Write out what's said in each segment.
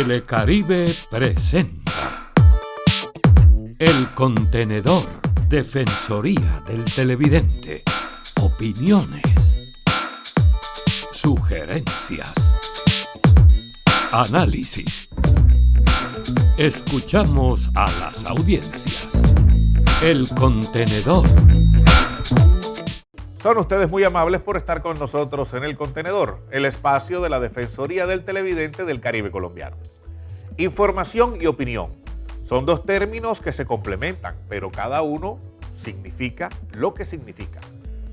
Telecaribe presenta El Contenedor, Defensoría del Televidente. Opiniones, sugerencias, análisis. Escuchamos a las audiencias. El Contenedor. Son ustedes muy amables por estar con nosotros en El Contenedor, el espacio de la Defensoría del Televidente del Caribe colombiano. Información y opinión son dos términos que se complementan, pero cada uno significa lo que significa.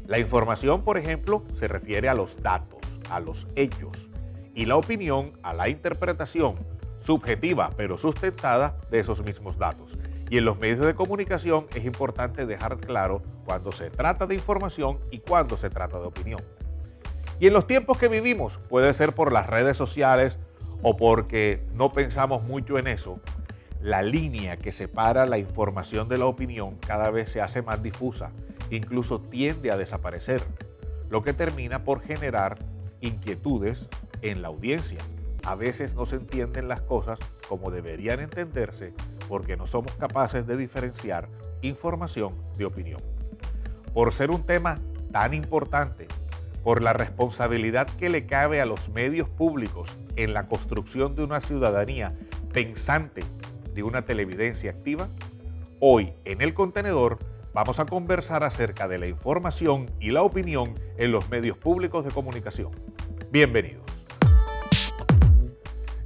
La información, por ejemplo, se refiere a los datos, a los hechos, y la opinión a la interpretación subjetiva, pero sustentada de esos mismos datos. Y en los medios de comunicación es importante dejar claro cuando se trata de información y cuando se trata de opinión. Y en los tiempos que vivimos, puede ser por las redes sociales o porque no pensamos mucho en eso, la línea que separa la información de la opinión cada vez se hace más difusa, incluso tiende a desaparecer, lo que termina por generar inquietudes en la audiencia. A veces no se entienden las cosas como deberían entenderse porque no somos capaces de diferenciar información de opinión. Por ser un tema tan importante, por la responsabilidad que le cabe a los medios públicos en la construcción de una ciudadanía pensante de una televidencia activa, hoy en El Contenedor vamos a conversar acerca de la información y la opinión en los medios públicos de comunicación. Bienvenidos.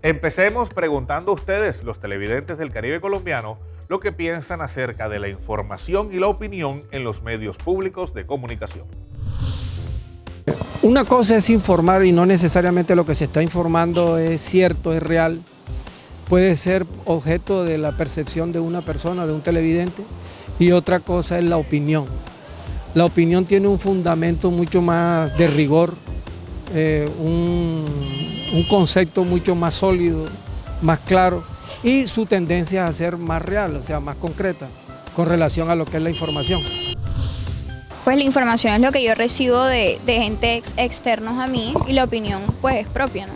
Empecemos preguntando a ustedes, los televidentes del Caribe colombiano, lo que piensan acerca de la información y la opinión en los medios públicos de comunicación. Una cosa es informar y no necesariamente lo que se está informando es cierto, es real. Puede ser objeto de la percepción de una persona, de un televidente, y otra cosa es la opinión. La opinión tiene un fundamento mucho más de rigor, un concepto mucho más sólido, más claro, y su tendencia a ser más real, o sea, más concreta, con relación a lo que es la información. Pues la información es lo que yo recibo de gente externos a mí y la opinión pues es propia, ¿no?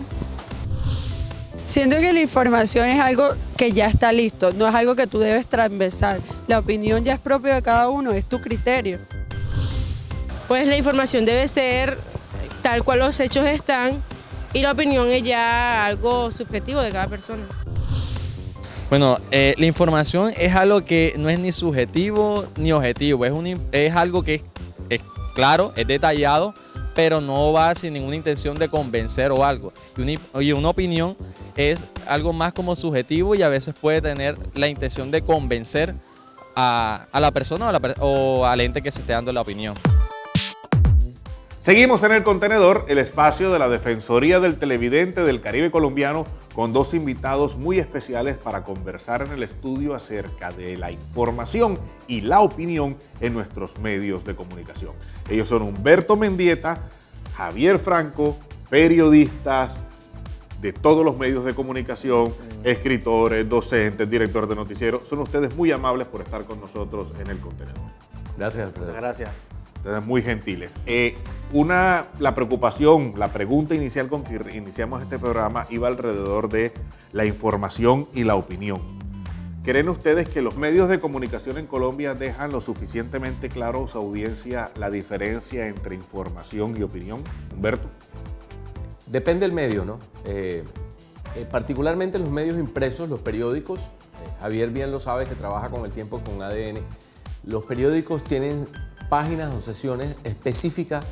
Siento que la información es algo que ya está listo, no es algo que tú debes transversar. La opinión ya es propia de cada uno, es tu criterio. Pues la información debe ser tal cual los hechos están y la opinión es ya algo subjetivo de cada persona. Bueno, la información es algo que no es ni subjetivo ni objetivo, es algo que es claro, es detallado, pero no va sin ninguna intención de convencer o algo. Y una opinión es algo más como subjetivo y a veces puede tener la intención de convencer a la persona o al ente que se esté dando la opinión. Seguimos en El Contenedor, el espacio de la Defensoría del Televidente del Caribe colombiano, con dos invitados muy especiales para conversar en el estudio acerca de la información y la opinión en nuestros medios de comunicación. Ellos son Humberto Mendieta, Javier Franco, periodistas de todos los medios de comunicación, escritores, docentes, directores de noticieros. Son ustedes muy amables por estar con nosotros en El Contenedor. Gracias, Alfredo. Gracias. Ustedes muy gentiles. La preocupación, la pregunta inicial con que iniciamos este programa iba alrededor de la información y la opinión. ¿Creen ustedes que los medios de comunicación en Colombia dejan lo suficientemente claro a su audiencia la diferencia entre información y opinión? Humberto. Depende del medio, ¿no? Particularmente los medios impresos, los periódicos, Javier bien lo sabe que trabaja con El Tiempo, con ADN, los periódicos tienen páginas o sesiones específicas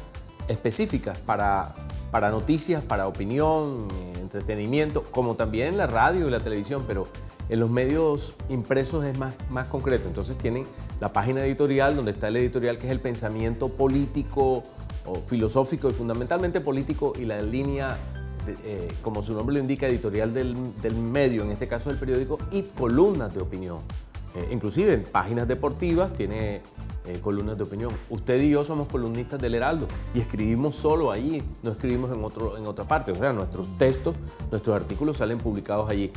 para noticias, para opinión, entretenimiento, como también la radio y la televisión, pero en los medios impresos es más concreto. Entonces tienen la página editorial, donde está el editorial, que es el pensamiento político o filosófico y fundamentalmente político, y la línea, como su nombre lo indica, editorial del medio, en este caso del periódico, y columnas de opinión. Inclusive en páginas deportivas tiene columnas de opinión. Usted y yo somos columnistas del Heraldo y escribimos solo allí, no escribimos en otra parte. O sea, nuestros textos, nuestros artículos salen publicados allí.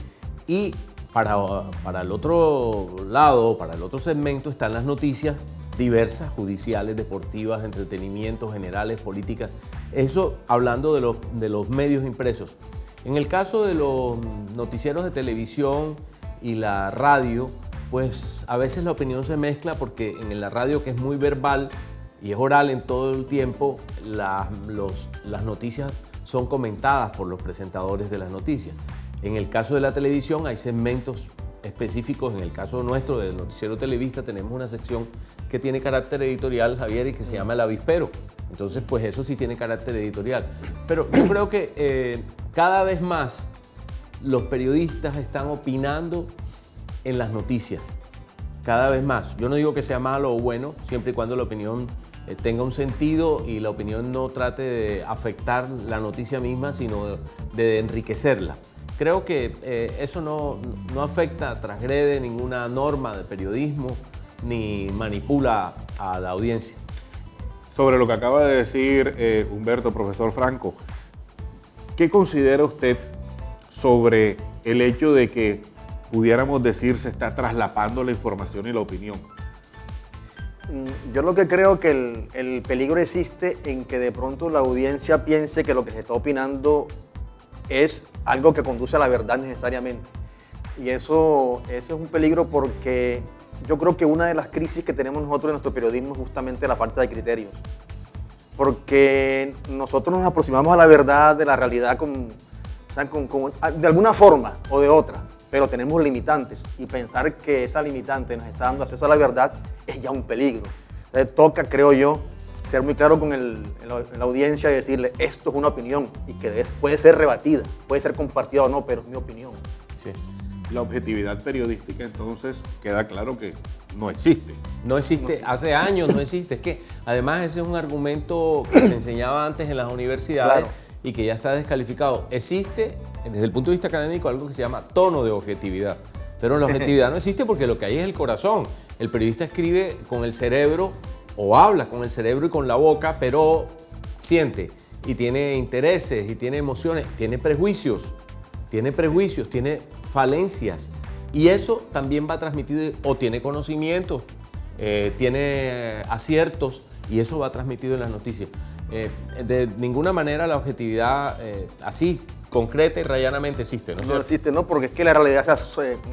Y para el otro lado, para el otro segmento, están las noticias diversas, judiciales, deportivas, de entretenimiento, generales, políticas. Eso hablando de los medios impresos. En el caso de los noticieros de televisión y la radio, pues a veces la opinión se mezcla porque en la radio, que es muy verbal y es oral en todo el tiempo, las noticias son comentadas por los presentadores de las noticias. En el caso de la televisión hay segmentos específicos. En el caso nuestro del Noticiero Televista tenemos una sección que tiene carácter editorial, Javier, y que se llama El Avispero. Entonces, pues eso sí tiene carácter editorial. Pero yo creo que cada vez más los periodistas están opinando en las noticias. Cada vez más. Yo no digo que sea malo o bueno, siempre y cuando la opinión tenga un sentido y la opinión no trate de afectar la noticia misma, sino de enriquecerla. Creo que eso no afecta, transgrede ninguna norma de periodismo ni manipula a la audiencia. Sobre lo que acaba de decir Humberto, profesor Franco, ¿qué considera usted sobre el hecho de que pudiéramos decir se está traslapando la información y la opinión? Yo lo que creo que el peligro existe en que de pronto la audiencia piense que lo que se está opinando es algo que conduce a la verdad necesariamente. Y eso es un peligro porque yo creo que una de las crisis que tenemos nosotros en nuestro periodismo es justamente la falta de criterios. Porque nosotros nos aproximamos a la verdad de la realidad de alguna forma o de otra, pero tenemos limitantes. Y pensar que esa limitante nos está dando acceso a la verdad es ya un peligro. Entonces toca, creo yo, ser muy claro con la audiencia y decirle esto es una opinión y que puede ser rebatida, puede ser compartida o no, pero es mi opinión. Sí. La objetividad periodística, entonces, queda claro que no existe. No existe, hace años no existe. Es que además ese es un argumento que se enseñaba antes en las universidades, claro, y que ya está descalificado. Existe, desde el punto de vista académico, algo que se llama tono de objetividad. Pero la objetividad no existe porque lo que hay es el corazón. El periodista escribe con el cerebro o habla con el cerebro y con la boca, pero siente y tiene intereses y tiene emociones, tiene prejuicios, tiene falencias, y eso también va transmitido, o tiene conocimientos, tiene aciertos, y eso va transmitido en las noticias. De ninguna manera la objetividad así, concreta y rayanamente existe, ¿no? No existe, no, porque es que la realidad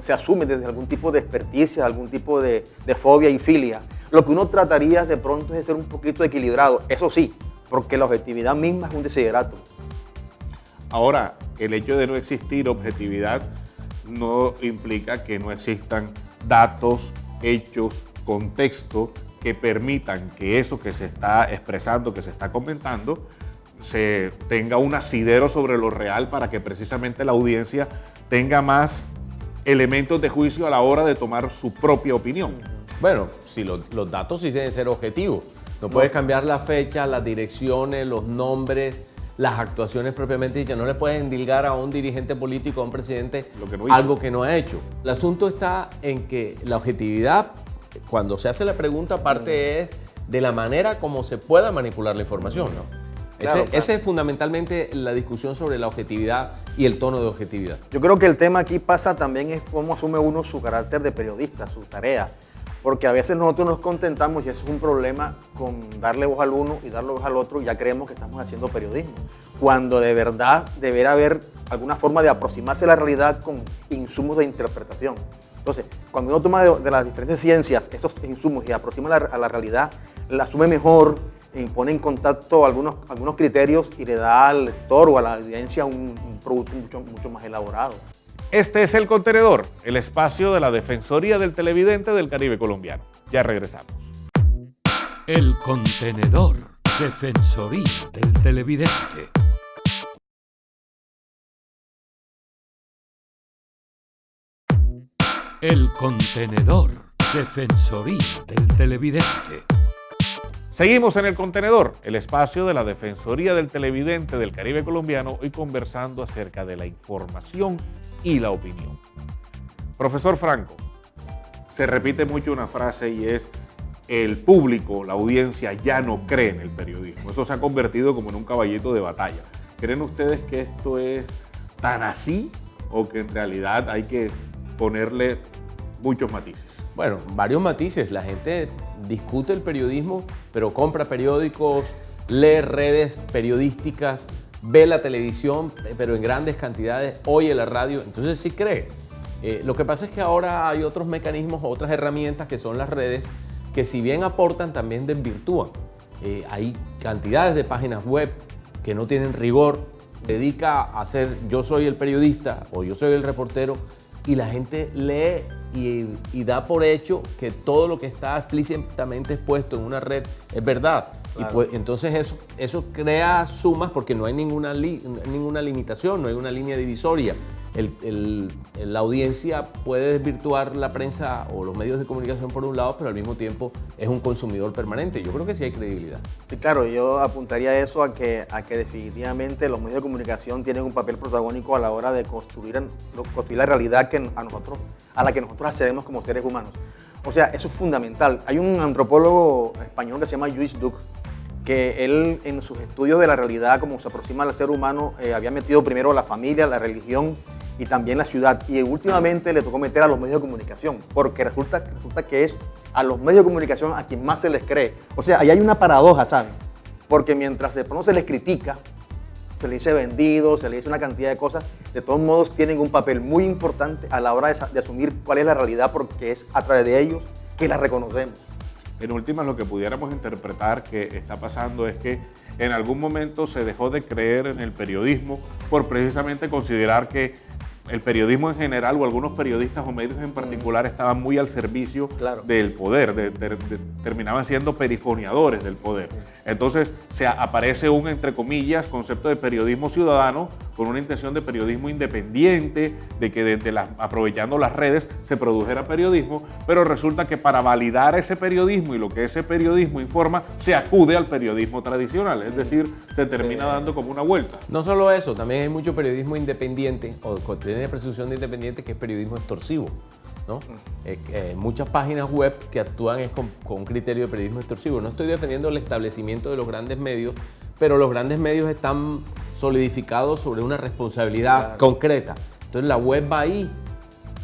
se asume desde algún tipo de experticia, algún tipo de fobia y filia. Lo que uno trataría de pronto es de ser un poquito equilibrado, eso sí, porque la objetividad misma es un desiderato. Ahora, el hecho de no existir objetividad no implica que no existan datos, hechos, contexto que permitan que eso que se está expresando, que se está comentando, se tenga un asidero sobre lo real para que precisamente la audiencia tenga más elementos de juicio a la hora de tomar su propia opinión. Bueno, si los datos sí deben ser objetivos. No puedes cambiar la fecha, las direcciones, los nombres, las actuaciones propiamente dichas. No le puedes endilgar a un dirigente político, a un presidente, algo que no ha hecho. El asunto está en que la objetividad, cuando se hace la pregunta, parte es de la manera como se pueda manipular la información, ¿no? Claro, claro. Esa es fundamentalmente la discusión sobre la objetividad y el tono de objetividad. Yo creo que el tema aquí pasa también es cómo asume uno su carácter de periodista, su tarea. Porque a veces nosotros nos contentamos, y eso es un problema, con darle voz al uno y darle voz al otro, y ya creemos que estamos haciendo periodismo. Cuando de verdad deberá haber alguna forma de aproximarse a la realidad con insumos de interpretación. Entonces, cuando uno toma de las diferentes ciencias esos insumos y aproxima a la realidad, la asume mejor, pone en contacto algunos criterios y le da al lector o a la audiencia un producto mucho más elaborado. Este es El Contenedor, el espacio de la Defensoría del Televidente del Caribe colombiano. Ya regresamos. El Contenedor, Defensoría del Televidente. El Contenedor, Defensoría del Televidente. Seguimos en El Contenedor, el espacio de la Defensoría del Televidente del Caribe colombiano, hoy conversando acerca de la información y la opinión. Profesor Franco, se repite mucho una frase y es: el público, la audiencia ya no cree en el periodismo. Eso se ha convertido como en un caballito de batalla. ¿Creen ustedes que esto es tan así o que en realidad hay que ponerle muchos matices? Bueno, varios matices. La gente discute el periodismo, pero compra periódicos, lee redes periodísticas, ve la televisión, pero en grandes cantidades, oye la radio, entonces sí cree. Lo que pasa es que ahora hay otros mecanismos, otras herramientas que son las redes, que si bien aportan, también desvirtúan. Hay cantidades de páginas web que no tienen rigor, dedica a hacer yo soy el periodista o yo soy el reportero, y la gente lee y da por hecho que todo lo que está explícitamente expuesto en una red es verdad. Claro. Y pues, entonces eso crea sumas porque no hay ninguna limitación, no hay una línea divisoria. La audiencia puede desvirtuar la prensa o los medios de comunicación por un lado, pero al mismo tiempo es un consumidor permanente. Yo creo que sí hay credibilidad. Sí, claro, yo apuntaría eso a que definitivamente los medios de comunicación tienen un papel protagónico a la hora de construir la realidad a la que nosotros accedemos como seres humanos. O sea, eso es fundamental. Hay un antropólogo español que se llama Lluís Duc, que él en sus estudios de la realidad, como se aproxima al ser humano, había metido primero la familia, la religión y también la ciudad. Y últimamente le tocó meter a los medios de comunicación, porque resulta que es a los medios de comunicación a quien más se les cree. O sea, ahí hay una paradoja, ¿saben? Porque mientras de pronto se les critica, se les dice vendido, se les dice una cantidad de cosas, de todos modos tienen un papel muy importante a la hora de asumir cuál es la realidad, porque es a través de ellos que la reconocemos. En últimas, lo que pudiéramos interpretar que está pasando es que en algún momento se dejó de creer en el periodismo por precisamente considerar que el periodismo en general o algunos periodistas o medios en particular estaban muy al servicio del poder, terminaban siendo perifoneadores del poder. Sí. Entonces aparece entre comillas, concepto de periodismo ciudadano con una intención de periodismo independiente, de que aprovechando las redes se produjera periodismo, pero resulta que para validar ese periodismo y lo que ese periodismo informa, se acude al periodismo tradicional, es decir, se termina dando como una vuelta. No solo eso, también hay mucho periodismo independiente, o tiene presunción de independiente, que es periodismo extorsivo, ¿no? Muchas páginas web que actúan con criterio de periodismo extorsivo. No estoy defendiendo el establecimiento de los grandes medios, pero los grandes medios están solidificados sobre una responsabilidad concreta. Entonces la web va ahí,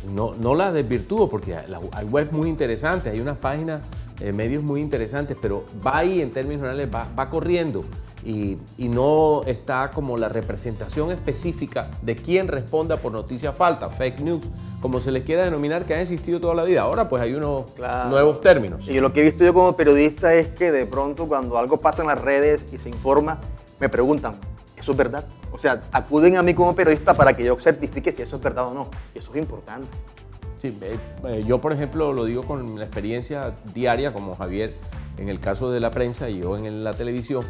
no la desvirtúo, porque hay webs muy interesantes, hay unas páginas, medios muy interesantes, pero va ahí en términos generales, va corriendo. Y no está como la representación específica de quién responda por noticia falsa, fake news, como se les quiera denominar, que han existido toda la vida. Ahora pues hay unos nuevos términos. Y lo que he visto yo como periodista es que de pronto cuando algo pasa en las redes y se informa, me preguntan, ¿eso es verdad? O sea, acuden a mí como periodista para que yo certifique si eso es verdad o no. Y eso es importante. Sí, yo por ejemplo lo digo con la experiencia diaria, como Javier en el caso de la prensa y yo en la televisión,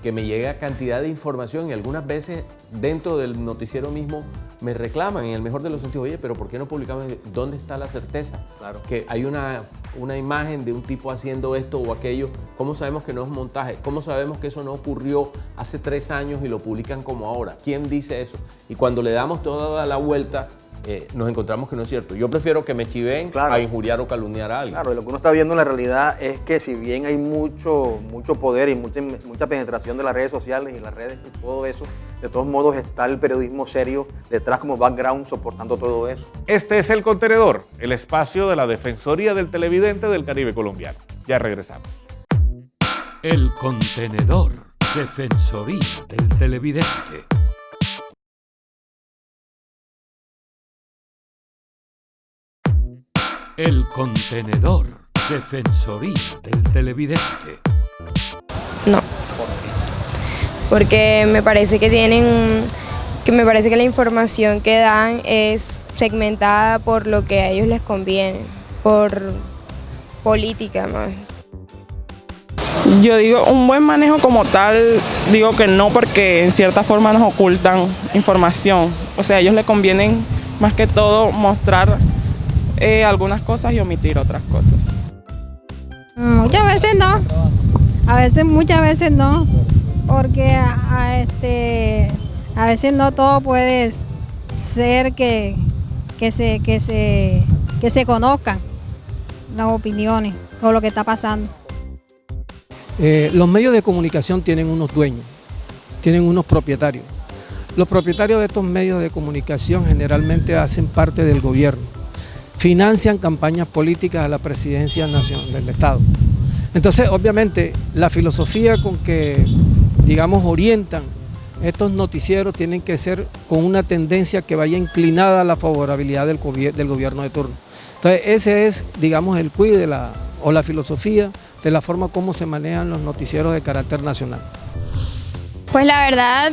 que me llega cantidad de información y algunas veces dentro del noticiero mismo me reclaman, en el mejor de los sentidos, oye, pero ¿por qué no publicamos? ¿Dónde está la certeza? Claro. Que hay una imagen de un tipo haciendo esto o aquello. ¿Cómo sabemos que no es montaje? ¿Cómo sabemos que eso no ocurrió hace 3 años y lo publican como ahora? ¿Quién dice eso? Y cuando le damos toda la vuelta, nos encontramos que no es cierto. Yo prefiero que me chiveen a injuriar o calumniar a alguien. Claro, y lo que uno está viendo en la realidad es que si bien hay mucho poder y mucha penetración de las redes sociales y las redes y todo eso, de todos modos está el periodismo serio detrás como background soportando todo eso. Este es El Contenedor, el espacio de la Defensoría del Televidente del Caribe colombiano. Ya regresamos. El Contenedor, Defensoría del Televidente. El Contenedor, Defensoría del Televidente. No, porque me parece que que la información que dan es segmentada por lo que a ellos les conviene, por política más. Yo digo, un buen manejo como tal, digo que no, porque en cierta forma nos ocultan información. O sea, a ellos les convienen más que todo mostrar algunas cosas y omitir otras cosas. Muchas veces no, muchas veces no, porque a veces no todo puede ser que se conozcan las opiniones o lo que está pasando. Los medios de comunicación tienen unos dueños, tienen unos propietarios. Los propietarios de estos medios de comunicación generalmente hacen parte del gobierno, financian campañas políticas a la presidencia nacional del Estado. Entonces, obviamente, la filosofía con que, digamos, orientan estos noticieros tienen que ser con una tendencia que vaya inclinada a la favorabilidad del gobierno de turno. Entonces ese es, digamos, el quid de la filosofía de la forma como se manejan los noticieros de carácter nacional. Pues la verdad,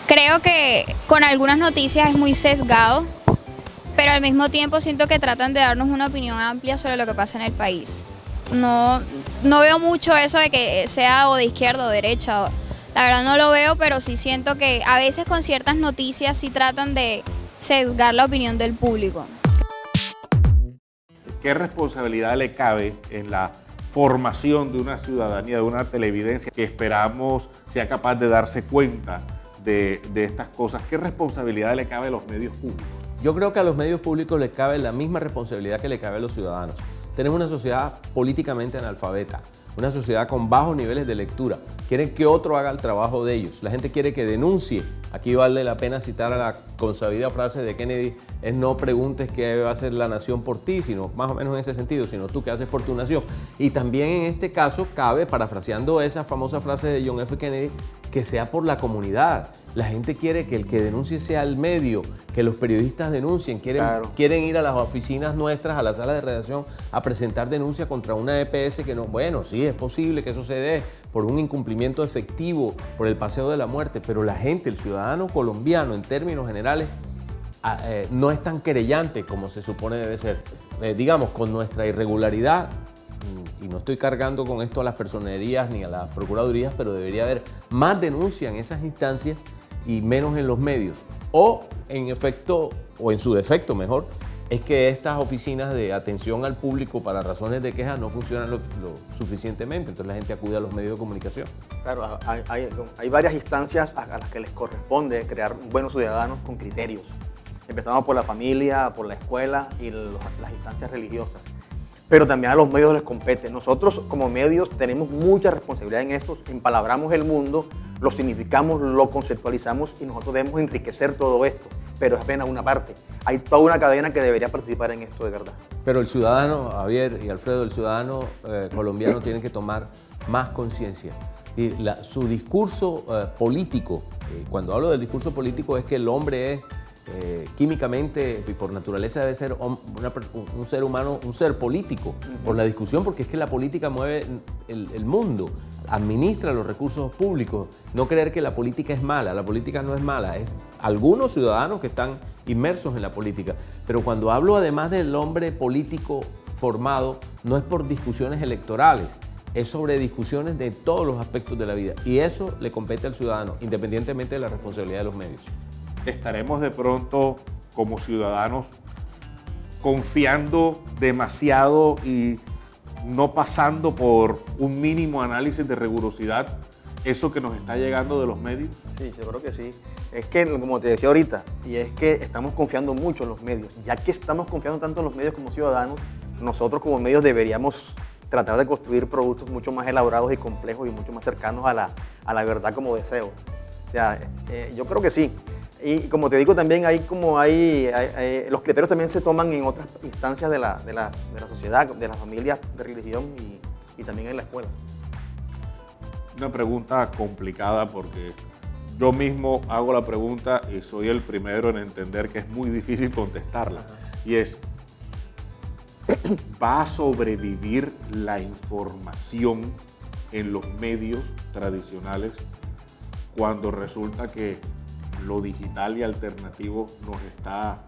creo que con algunas noticias es muy sesgado, pero al mismo tiempo siento que tratan de darnos una opinión amplia sobre lo que pasa en el país. No veo mucho eso de que sea o de izquierda o derecha. La verdad no lo veo, pero sí siento que a veces con ciertas noticias sí tratan de sesgar la opinión del público. ¿Qué responsabilidad le cabe en la formación de una ciudadanía, de una televidencia que esperamos sea capaz de darse cuenta de estas cosas? ¿Qué responsabilidad le cabe a los medios públicos? Yo creo que a los medios públicos les cabe la misma responsabilidad que le cabe a los ciudadanos. Tenemos una sociedad políticamente analfabeta, una sociedad con bajos niveles de lectura. Quieren que otro haga el trabajo de ellos. La gente quiere que denuncie. Aquí vale la pena citar a la consabida frase de Kennedy, es no preguntes qué va a hacer la nación por ti, sino más o menos en ese sentido, sino tú qué haces por tu nación. Y también en este caso cabe, parafraseando esa famosa frase de John F. Kennedy, que sea por la comunidad. La gente quiere que el que denuncie sea el medio, que los periodistas denuncien, quieren ir a las oficinas nuestras, a la sala de redacción, a presentar denuncia contra una EPS que no, bueno, sí, es posible que eso se dé por un incumplimiento efectivo, por el paseo de la muerte, pero la gente, el ciudadano colombiano en términos generales, no es tan querellante como se supone debe ser. Digamos, con nuestra irregularidad, y no estoy cargando con esto a las personerías ni a las procuradurías, pero debería haber más denuncia en esas instancias y menos en los medios. O en efecto, o en su defecto mejor, es que estas oficinas de atención al público para razones de queja no funcionan lo suficientemente, entonces la gente acude a los medios de comunicación. Claro, hay varias instancias a las que les corresponde crear buenos ciudadanos con criterios. Empezamos por la familia, por la escuela y las instancias religiosas. Pero también a los medios les compete. Nosotros como medios tenemos mucha responsabilidad en esto, empalabramos el mundo, lo significamos, lo conceptualizamos y nosotros debemos enriquecer todo esto, pero es apenas una parte. Hay toda una cadena que debería participar en esto de verdad. Pero el ciudadano, Javier y Alfredo, el ciudadano colombiano tiene que tomar más conciencia. Su discurso político, cuando hablo del discurso político es que el hombre es químicamente y por naturaleza debe ser un ser humano, un ser político, por la discusión, porque es que la política mueve el mundo, administra los recursos públicos. No creer que la política es mala, la política no es mala, es algunos ciudadanos que están inmersos en la política. Pero cuando hablo además del hombre político formado, no es por discusiones electorales, es sobre discusiones de todos los aspectos de la vida, y eso le compete al ciudadano, independientemente de la responsabilidad de los medios. ¿Estaremos de pronto como ciudadanos confiando demasiado y no pasando por un mínimo análisis de rigurosidad eso que nos está llegando de los medios? Sí, yo creo que sí. Es que, como te decía ahorita, y es que estamos confiando mucho en los medios. Ya que estamos confiando tanto en los medios como ciudadanos, nosotros como medios deberíamos tratar de construir productos mucho más elaborados y complejos y mucho más cercanos a la verdad como deseo. O sea, yo creo que sí. Y como te digo, también los criterios también se toman en otras instancias de la sociedad, de las familias, de religión y también en la escuela. Una pregunta complicada porque yo mismo hago la pregunta y soy el primero en entender que es muy difícil contestarla. Y es, ¿va a sobrevivir la información en los medios tradicionales cuando resulta que lo digital y alternativo nos está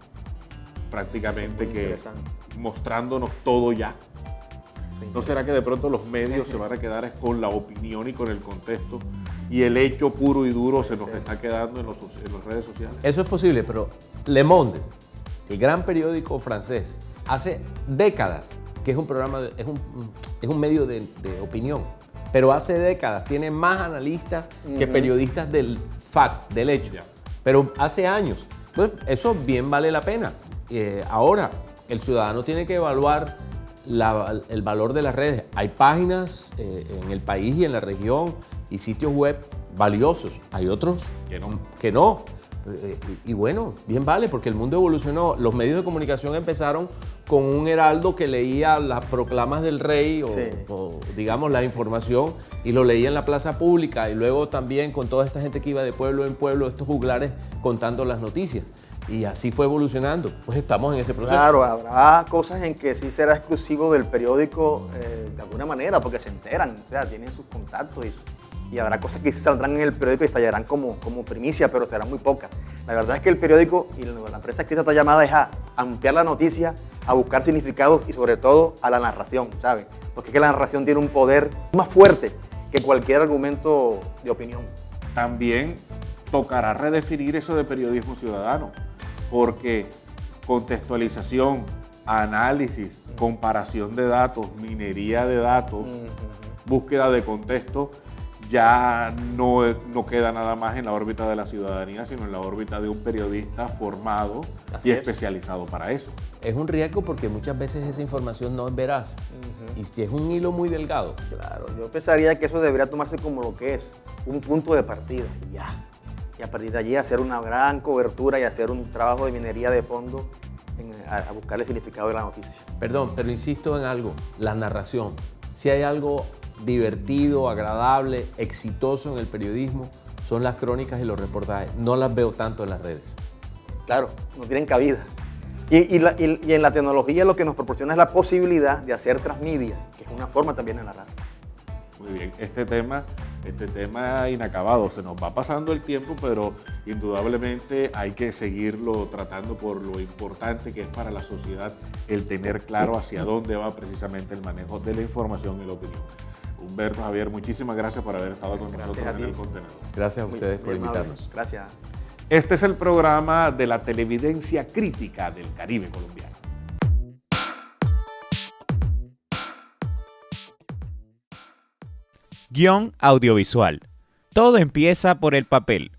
prácticamente que mostrándonos todo ya? ¿No será que de pronto los medios se van a quedar con la opinión y con el contexto y el hecho puro y duro se nos está quedando en las redes sociales? Eso es posible, pero Le Monde, el gran periódico francés, hace décadas que es un programa, es un medio de opinión, pero hace décadas tiene más analistas que periodistas del fact, del hecho. Pero hace años. Entonces, eso bien vale la pena. Ahora, el ciudadano tiene que evaluar el valor de las redes. Hay páginas en el país y en la región y sitios web valiosos. Hay otros que no. Y bueno, bien vale, porque el mundo evolucionó. Los medios de comunicación empezaron con un heraldo que leía las proclamas del rey o digamos la información y lo leía en la plaza pública, y luego también con toda esta gente que iba de pueblo en pueblo, estos juglares contando las noticias. Y así fue evolucionando. Pues estamos en ese proceso. Claro, habrá cosas en que sí será exclusivo del periódico de alguna manera, porque se enteran, o sea, tienen sus contactos y habrá cosas que sí saldrán en el periódico y estallarán como primicia, pero serán muy pocas. La verdad es que el periódico y la prensa escrita está llamada a ampliar la noticia, a buscar significados y sobre todo a la narración, ¿sabes? Porque es que la narración tiene un poder más fuerte que cualquier argumento de opinión. También tocará redefinir eso de periodismo ciudadano, porque contextualización, análisis, comparación de datos, minería de datos, búsqueda de contexto, ya no queda nada más en la órbita de la ciudadanía, sino en la órbita de un periodista formado y especializado para eso. Es un riesgo porque muchas veces esa información no es veraz y es un hilo muy delgado. Claro, yo pensaría que eso debería tomarse como lo que es, un punto de partida y ya. Y a partir de allí hacer una gran cobertura y hacer un trabajo de minería de fondo a buscar el significado de la noticia. Perdón, pero insisto en algo, la narración. Si hay algo divertido, agradable, exitoso en el periodismo, son las crónicas y los reportajes. No las veo tanto en las redes. Claro, no tienen cabida. Y en la tecnología lo que nos proporciona es la posibilidad de hacer transmedia, que es una forma también de narrar. Muy bien, este tema inacabado, se nos va pasando el tiempo, pero indudablemente hay que seguirlo tratando por lo importante que es para la sociedad el tener claro hacia dónde va precisamente el manejo de la información y la opinión. Humberto, Javier, muchísimas gracias por haber estado con nosotros en El Contenedor. Gracias a ustedes por invitarnos. Gracias. Este es el programa de la televidencia crítica del Caribe colombiano. Guión audiovisual. Todo empieza por el papel.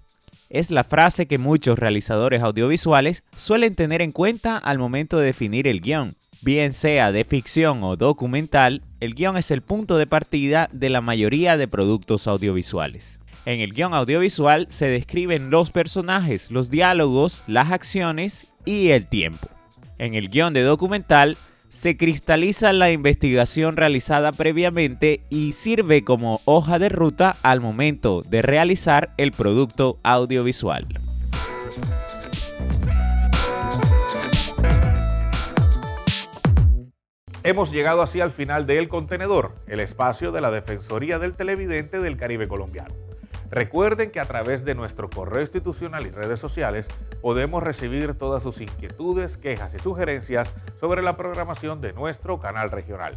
Es la frase que muchos realizadores audiovisuales suelen tener en cuenta al momento de definir el guión. Bien sea de ficción o documental, el guión es el punto de partida de la mayoría de productos audiovisuales. En el guión audiovisual se describen los personajes, los diálogos, las acciones y el tiempo. En el guión de documental se cristaliza la investigación realizada previamente y sirve como hoja de ruta al momento de realizar el producto audiovisual. Hemos llegado así al final de El Contenedor, el espacio de la Defensoría del Televidente del Caribe colombiano. Recuerden que a través de nuestro correo institucional y redes sociales podemos recibir todas sus inquietudes, quejas y sugerencias sobre la programación de nuestro canal regional.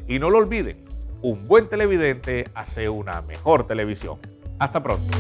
Y no lo olviden, un buen televidente hace una mejor televisión. Hasta pronto.